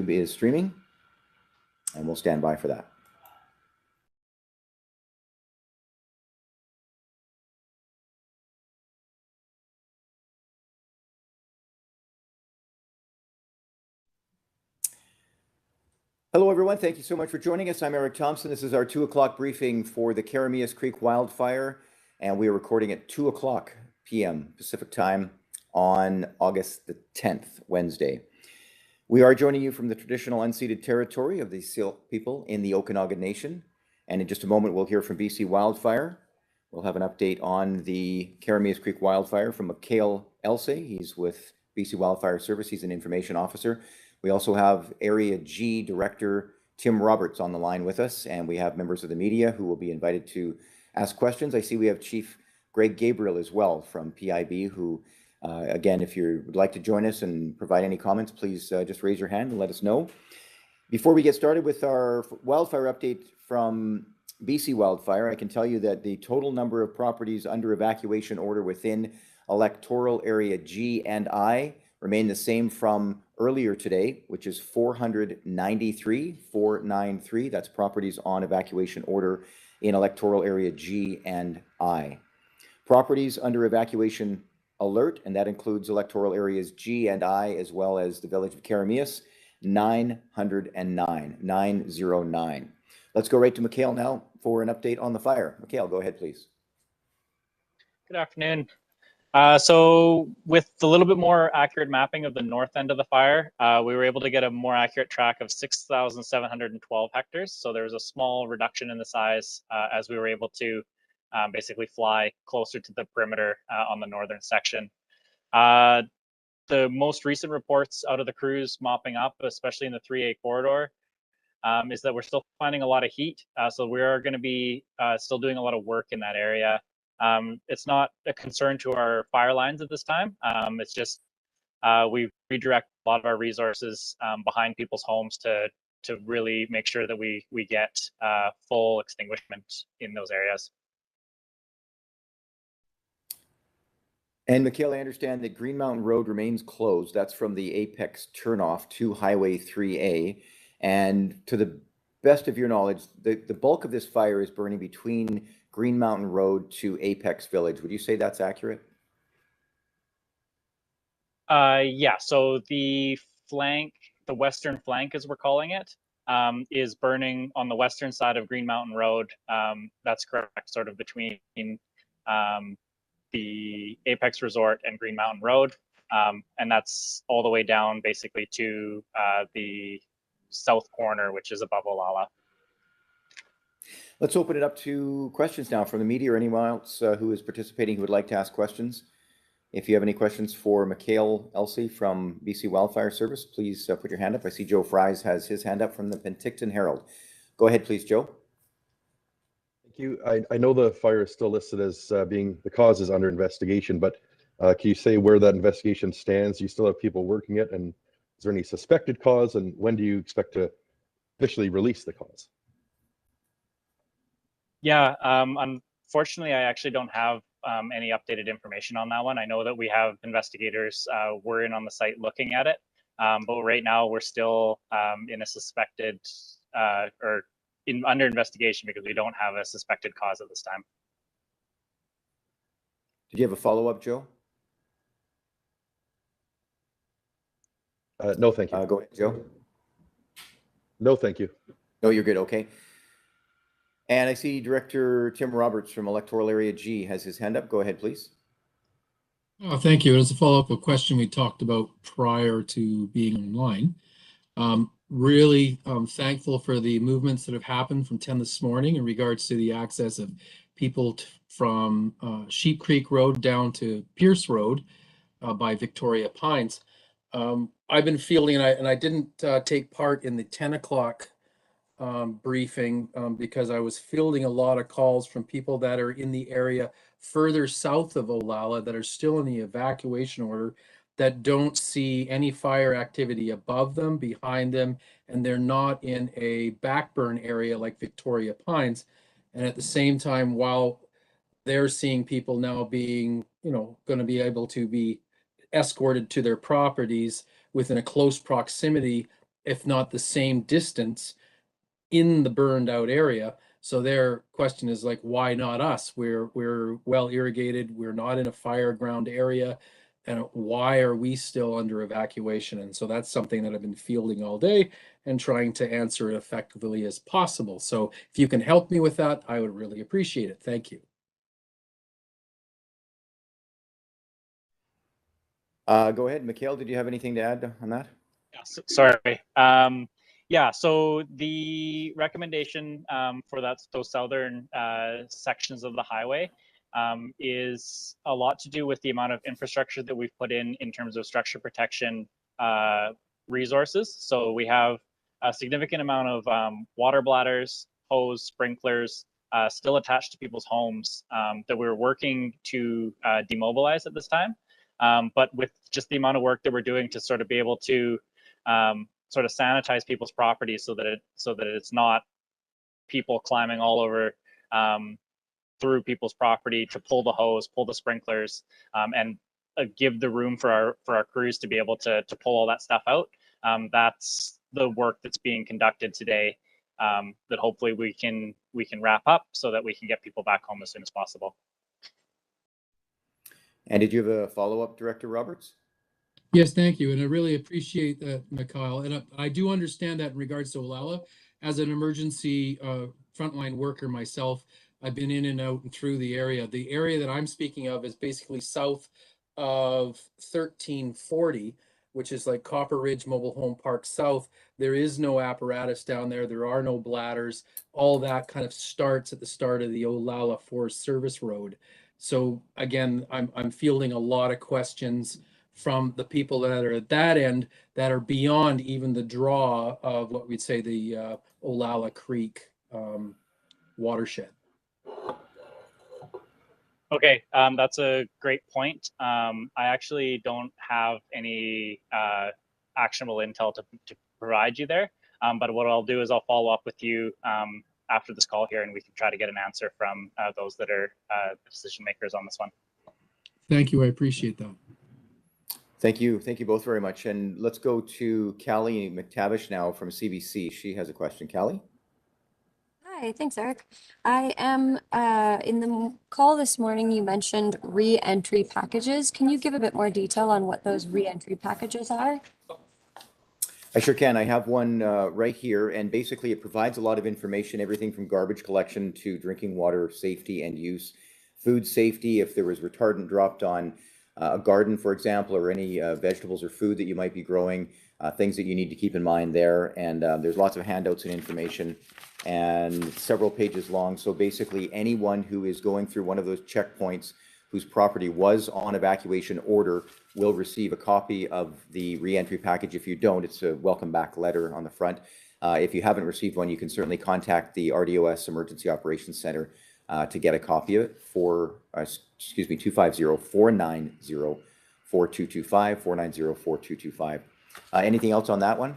is streaming, and we'll stand by for that. Hello, everyone. Thank you so much for joining us. I'm Eric Thompson. This is our 2 o'clock briefing for the Keremeos Creek wildfire, and we are recording at 2 o'clock p.m. Pacific time on August the 10th, Wednesday. We are joining you from the traditional unceded territory of the Syilx people in the Okanagan Nation, and in just a moment we'll hear from BC Wildfire. We'll have an update on the Keremeos Creek wildfire from Mikhail Elsey. He's with BC Wildfire Service. He's an information officer. We also have Area G Director Tim Roberts on the line with us, and we have members of the media who will be invited to ask questions. I see we have Chief Greg Gabriel as well from PIB, who, again, if you would like to join us and provide any comments, please just raise your hand and let us know. Before we get started with our wildfire update from BC Wildfire, I can tell you that the total number of properties under evacuation order within electoral area G and I remain the same from earlier today, which is 493. That's properties on evacuation order in electoral area G and I. Properties under evacuation alert, and that includes electoral areas G and I, as well as the village of Keremeos, 909. Let's go right to Mikhail now for an update on the fire. Mikhail, go ahead, please. Good afternoon. So with a little bit more accurate mapping of the north end of the fire, we were able to get a more accurate track of 6,712 hectares. So there was a small reduction in the size as we were able to basically fly closer to the perimeter on the northern section. The most recent reports out of the crews mopping up, especially in the 3A corridor, is that we're still finding a lot of heat. So we are going to be still doing a lot of work in that area. It's not a concern to our fire lines at this time. It's just we redirect a lot of our resources behind people's homes to really make sure that we get full extinguishment in those areas. And Mikhail, I understand that Green Mountain Road remains closed. That's from the Apex turnoff to Highway 3A. And to the best of your knowledge, the bulk of this fire is burning between Green Mountain Road to Apex Village. Would you say that's accurate? Yeah, so the flank, the western flank as we're calling it, is burning on the western side of Green Mountain Road. That's correct, sort of between the Apex Resort and Green Mountain Road. And that's all the way down basically to the south corner, which is above Olalla. Let's open it up to questions now from the media or anyone else who is participating who would like to ask questions. If you have any questions for Mikhail Elsey from BC Wildfire Service, please put your hand up. I see Joe Fries has his hand up from the Penticton Herald. Go ahead, please, Joe. Thank you. I know the fire is still listed as being the cause is under investigation, but can you say where that investigation stands? Do you still have people working it? And is there any suspected cause? And when do you expect to officially release the cause? Yeah, unfortunately, I actually don't have any updated information on that one. I know that we have investigators were in on the site looking at it, but right now we're still in a suspected or under investigation because we don't have a suspected cause at this time. Did you have a follow-up, Joe? No, thank you. Go ahead, Joe. No, thank you. No, you're good. Okay. And I see Director Tim Roberts from Electoral Area G has his hand up. Go ahead, please. Oh, thank you. As a follow-up, a question we talked about prior to being online. Really thankful for the movements that have happened from 10 this morning in regards to the access of people from Sheep Creek Road down to Pierce Road by Victoria Pines. I've been fielding, and I didn't take part in the 10 o'clock briefing because I was fielding a lot of calls from people that are in the area further south of Olalla that are still in the evacuation order that don't see any fire activity above them, behind them, and they're not in a backburn area like Victoria Pines. And at the same time, while they're seeing people now being, going to be able to be escorted to their properties within a close proximity, if not the same distance in the burned out area. So their question is like, why not us? We're well irrigated. We're not in a fire ground area. And why are we still under evacuation? And so that's something that I've been fielding all day and trying to answer it effectively as possible. So if you can help me with that, I would really appreciate it. Thank you. Go ahead, Mikhail. Did you have anything to add on that? Yeah, sorry. Yeah, so the recommendation for those southern sections of the highway is a lot to do with the amount of infrastructure that we've put in terms of structure protection resources. So we have a significant amount of water bladders, hose, sprinklers still attached to people's homes that we're working to demobilize at this time. But with just the amount of work that we're doing to sort of be able to sort of sanitize people's properties so that it's not people climbing all over through people's property to pull the hose, pull the sprinklers, and give the room for our crews to be able to pull all that stuff out. That's the work that's being conducted today that hopefully we can wrap up so that we can get people back home as soon as possible. And did you have a follow-up, Director Roberts? Yes, thank you. And I really appreciate that, Mikhail. And I do understand that in regards to Olalla. As an emergency frontline worker myself, I've been in and out and through the area. The area that I'm speaking of is basically south of 1340, which is like Copper Ridge Mobile Home Park South. There is no apparatus down there. There are no bladders. All that kind of starts at the start of the Olalla Forest Service Road. So again, I'm fielding a lot of questions from the people that are at that end that are beyond even the draw of what we'd say the Olalla Creek watershed. Okay, that's a great point. I actually don't have any actionable intel to provide you there, but what I'll do is I'll follow up with you after this call here, and we can try to get an answer from those that are the decision makers on this one. Thank you, I appreciate that. Thank you both very much. And let's go to Cali McTavish now from CBC. She has a question. Cali? Hi, thanks, Eric. I am in the call this morning, you mentioned re-entry packages. Can you give a bit more detail on what those re-entry packages are? I sure can. I have one right here, and basically it provides a lot of information, everything from garbage collection to drinking water safety and use, food safety, if there was retardant dropped on a garden, for example, or any vegetables or food that you might be growing, things that you need to keep in mind there. And there's lots of handouts and information and several pages long. So basically anyone who is going through one of those checkpoints whose property was on evacuation order will receive a copy of the re-entry package. If you don't, it's a welcome back letter on the front. If you haven't received one, you can certainly contact the RDOS Emergency Operations Center to get a copy of it for, 250-490-4225, 490-4225. Anything else on that one?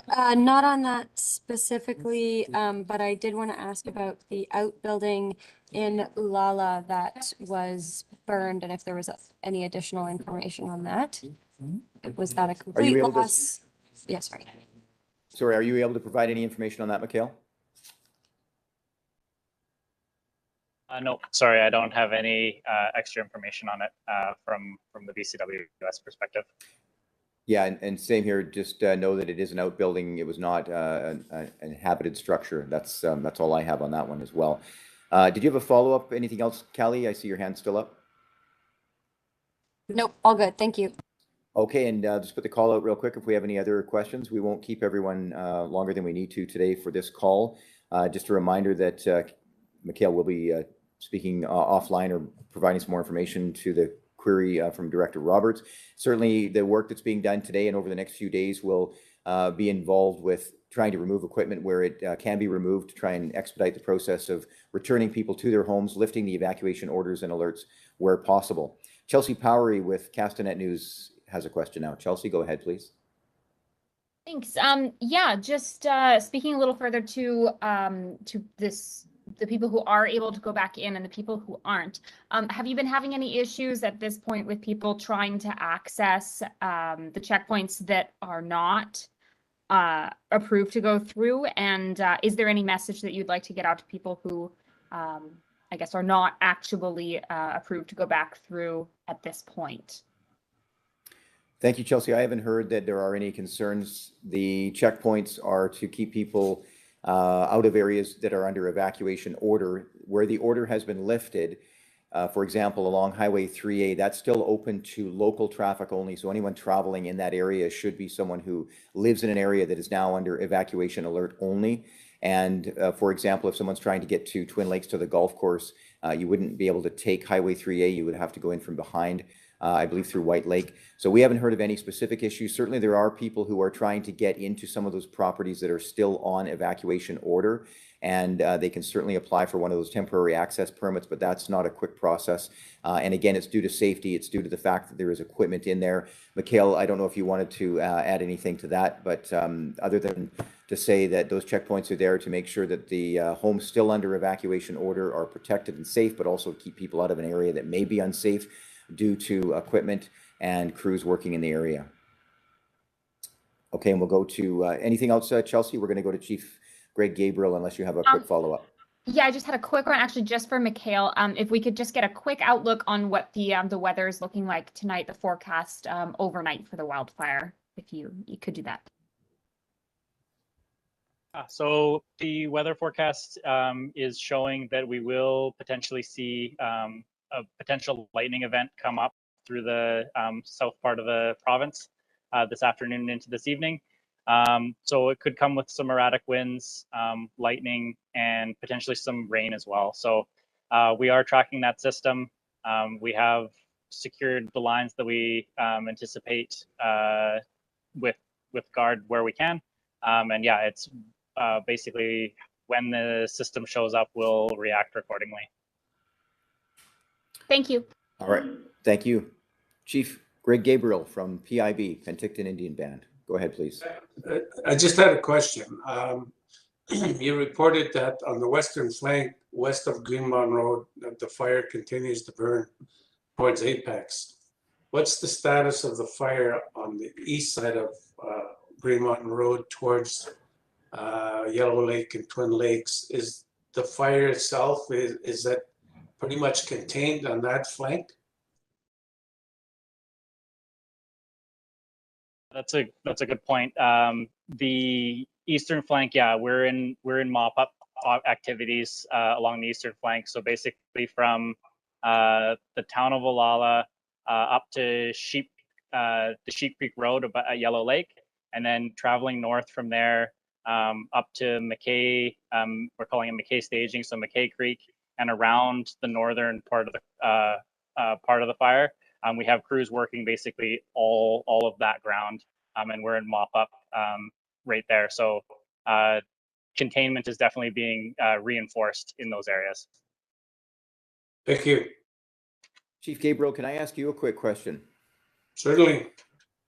Not on that specifically, but I did want to ask about the outbuilding in Olalla that was burned and if there was any additional information on that. Was that a complete loss? Yeah, sorry. Sorry, are you able to provide any information on that, Mikhail? No, sorry, I don't have any extra information on it from the BCWS perspective. Yeah, and same here. Just know that it is an outbuilding. It was not an inhabited structure. That's all I have on that one as well. Did you have a follow-up? Anything else, Callie? I see your hand still up. Nope, all good. Thank you. Okay, and just put the call out real quick if we have any other questions. We won't keep everyone longer than we need to today for this call. Just a reminder that Mikhail will be speaking offline or providing some more information to the query from Director Roberts. Certainly the work that's being done today and over the next few days will be involved with trying to remove equipment where it can be removed to try and expedite the process of returning people to their homes, lifting the evacuation orders and alerts where possible. Chelsea Powrie with Castanet News has a question now. Chelsea, go ahead, please. Thanks. Yeah, just speaking a little further to this the people who are able to go back in and the people who aren't. Have you been having any issues at this point with people trying to access the checkpoints that are not approved to go through? And is there any message that you'd like to get out to people who, I guess, are not actually approved to go back through at this point? Thank you, Chelsea. I haven't heard that there are any concerns. The checkpoints are to keep people out of areas that are under evacuation order. Where the order has been lifted, for example, along Highway 3A, that's still open to local traffic only. So anyone traveling in that area should be someone who lives in an area that is now under evacuation alert only. And for example, if someone's trying to get to Twin Lakes to the golf course, you wouldn't be able to take Highway 3A. You would have to go in from behind, I believe through White Lake. So we haven't heard of any specific issues. Certainly there are people who are trying to get into some of those properties that are still on evacuation order, and they can certainly apply for one of those temporary access permits, but that's not a quick process. And again, it's due to safety. It's due to the fact that there is equipment in there. Mikhail, I don't know if you wanted to add anything to that, but other than to say that those checkpoints are there to make sure that the homes still under evacuation order are protected and safe, but also keep people out of an area that may be unsafe due to equipment and crews working in the area. Okay, and we'll go to anything else, Chelsea? We're going to go to Chief Greg Gabriel, unless you have a quick follow-up. Yeah, I just had a quick one, actually, just for Mikhail. If we could just get a quick outlook on what the weather is looking like tonight, the forecast overnight for the wildfire, if you could do that. So the weather forecast is showing that we will potentially see a potential lightning event come up through the south part of the province this afternoon into this evening. So it could come with some erratic winds, lightning, and potentially some rain as well. So we are tracking that system. We have secured the lines that we anticipate with guard where we can. And yeah, it's basically when the system shows up, we'll react accordingly. Thank you. All right, thank you. Chief Greg Gabriel from PIB, Penticton Indian Band. Go ahead, please. I just had a question. You reported that on the western flank, west of Greenmont Road, that the fire continues to burn towards Apex. What's the status of the fire on the east side of Greenmont Road towards Yellow Lake and Twin Lakes? Is the fire itself, is that pretty much contained on that flank? That's a good point. The eastern flank, yeah, we're in mop-up activities along the eastern flank. So basically from the town of Olalla up to the Sheep Creek Road at Yellow Lake, and then traveling north from there up to McKay. We're calling it McKay Staging, so McKay Creek, and around the northern part of the fire. We have crews working basically all of that ground, and we're in mop-up right there. So containment is definitely being reinforced in those areas. Thank you. Chief Gabriel, can I ask you a quick question? Certainly.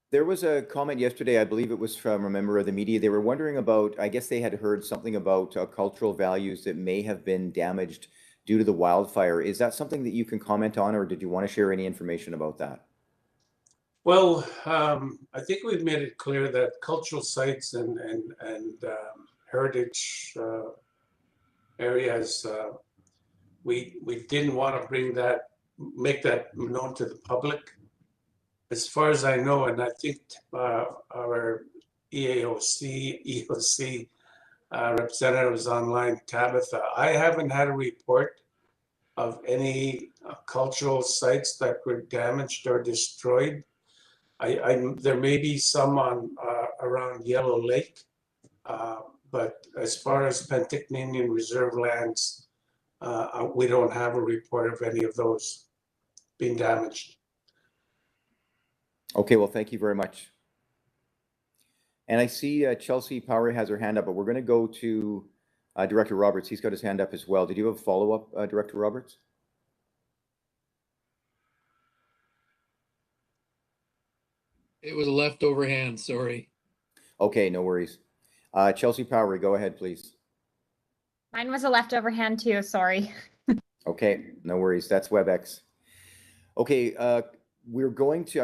There was a comment yesterday, I believe it was from a member of the media. They were wondering about, I guess they had heard something about cultural values that may have been damaged due to the wildfire. Is that something that you can comment on, or did you want to share any information about that? Well, I think we've made it clear that cultural sites and heritage areas, we didn't want to make that known to the public. As far as I know, and I think our EOC representatives online, Tabitha, I haven't had a report of any cultural sites that were damaged or destroyed. There may be some on around Yellow Lake, but as far as Penticton Indian Reserve lands, we don't have a report of any of those being damaged. Okay, well, thank you very much. And I see Chelsea Powrie has her hand up, but we're going to go to Director Roberts. He's got his hand up as well. Did you have a follow-up, Director Roberts? It was a leftover hand, sorry. Okay, no worries. Chelsea Powrie, go ahead, please. Mine was a leftover hand too, sorry. Okay, no worries. That's WebEx. Okay, I'm going to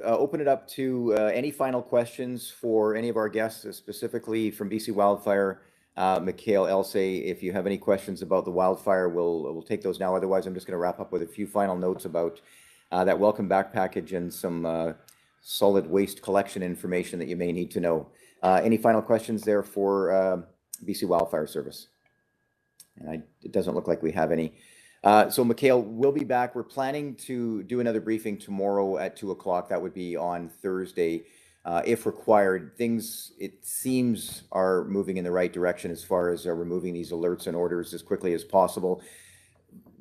open it up to any final questions for any of our guests, specifically from BC Wildfire. Mikhail, Elsay, if you have any questions about the wildfire, we'll take those now. Otherwise, I'm just going to wrap up with a few final notes about that welcome back package and some solid waste collection information that you may need to know. Any final questions there for BC Wildfire Service? And it doesn't look like we have any. So Mikhail, we'll be back. We're planning to do another briefing tomorrow at 2 o'clock. That would be on Thursday. If required, things, it seems, are moving in the right direction as far as removing these alerts and orders as quickly as possible.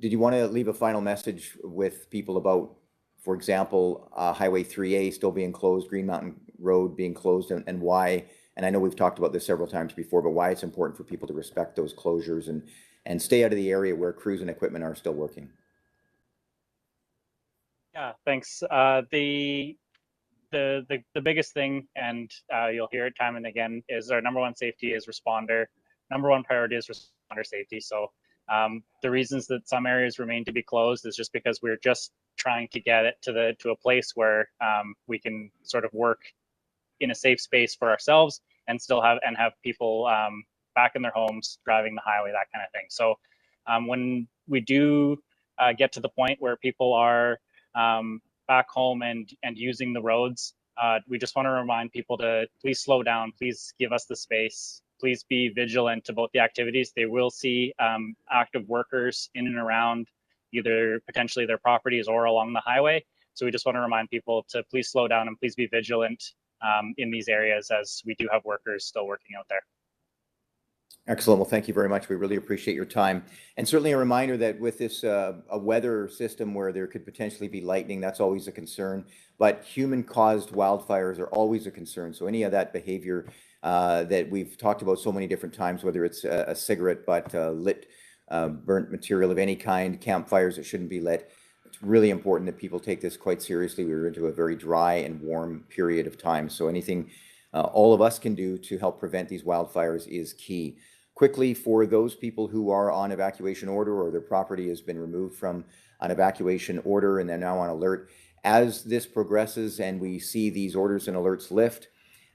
Did you want to leave a final message with people about, for example, Highway 3A still being closed, Green Mountain Road being closed, and why? And I know we've talked about this several times before, but why it's important for people to respect those closures and stay out of the area where crews and equipment are still working. Yeah, thanks. The biggest thing, and you'll hear it time and again, is our number one safety is responder. Number one priority is responder safety. So the reasons that some areas remain to be closed is just because we're just trying to get it to a place where we can sort of work in a safe space for ourselves and still have people back in their homes, driving the highway, that kind of thing. So when we do get to the point where people are back home and using the roads, we just want to remind people to please slow down, please give us the space, please be vigilant about the activities. They will see active workers in and around either potentially their properties or along the highway. So we just want to remind people to please slow down and please be vigilant in these areas, as we do have workers still working out there. Excellent. Well, thank you very much. We really appreciate your time. And certainly a reminder that with this a weather system where there could potentially be lightning, that's always a concern. But human-caused wildfires are always a concern. So any of that behavior that we've talked about so many different times, whether it's a cigarette butt, lit burnt material of any kind, campfires that shouldn't be lit, it's really important that people take this quite seriously. We're into a very dry and warm period of time. So anything all of us can do to help prevent these wildfires is key. Quickly, for those people who are on evacuation order or their property has been removed from an evacuation order and they're now on alert, as this progresses and we see these orders and alerts lift,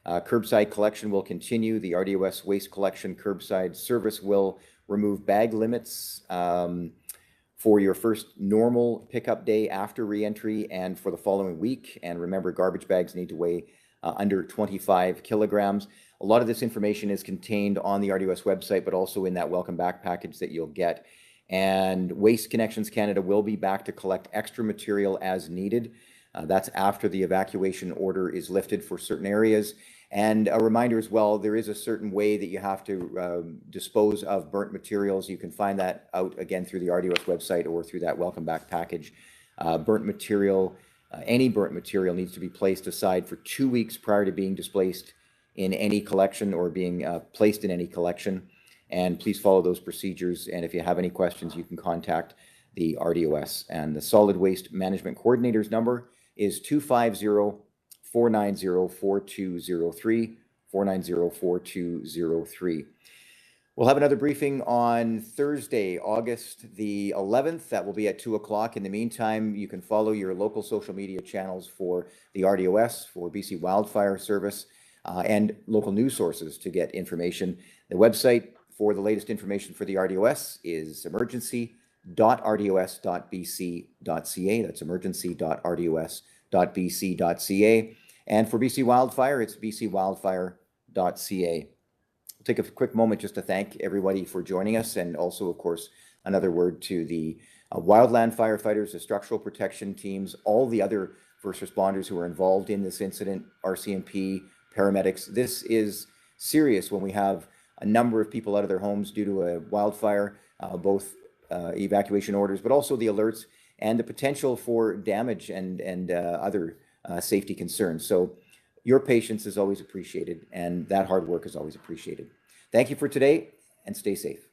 curbside collection will continue. The RDOS waste collection curbside service will remove bag limits for your first normal pickup day after reentry and for the following week. And remember, garbage bags need to weigh under 25 kilograms. A lot of this information is contained on the RDOS website, but also in that welcome back package that you'll get. And Waste Connections Canada will be back to collect extra material as needed. That's after the evacuation order is lifted for certain areas. And a reminder as well, there is a certain way that you have to dispose of burnt materials. You can find that out again through the RDOS website or through that welcome back package. Burnt material, any burnt material needs to be placed aside for 2 weeks prior to being displaced in any collection or being placed in any collection. And please follow those procedures. And if you have any questions, you can contact the RDOS. And the Solid Waste Management Coordinator's number is 250-490-4203, 490-4203. We'll have another briefing on Thursday, August the 11th. That will be at 2 o'clock. In the meantime, you can follow your local social media channels for the RDOS, for BC Wildfire Service, and local news sources to get information. The website for the latest information for the RDOS is emergency.rdos.bc.ca. That's emergency.rdos.bc.ca. And for BC Wildfire, it's bcwildfire.ca. We'll take a quick moment just to thank everybody for joining us, and also, of course, another word to the wildland firefighters, the structural protection teams, all the other first responders who are involved in this incident, RCMP, paramedics. This is serious when we have a number of people out of their homes due to a wildfire, both evacuation orders, but also the alerts and the potential for damage and other safety concerns. So your patience is always appreciated, and that hard work is always appreciated. Thank you for today, and stay safe.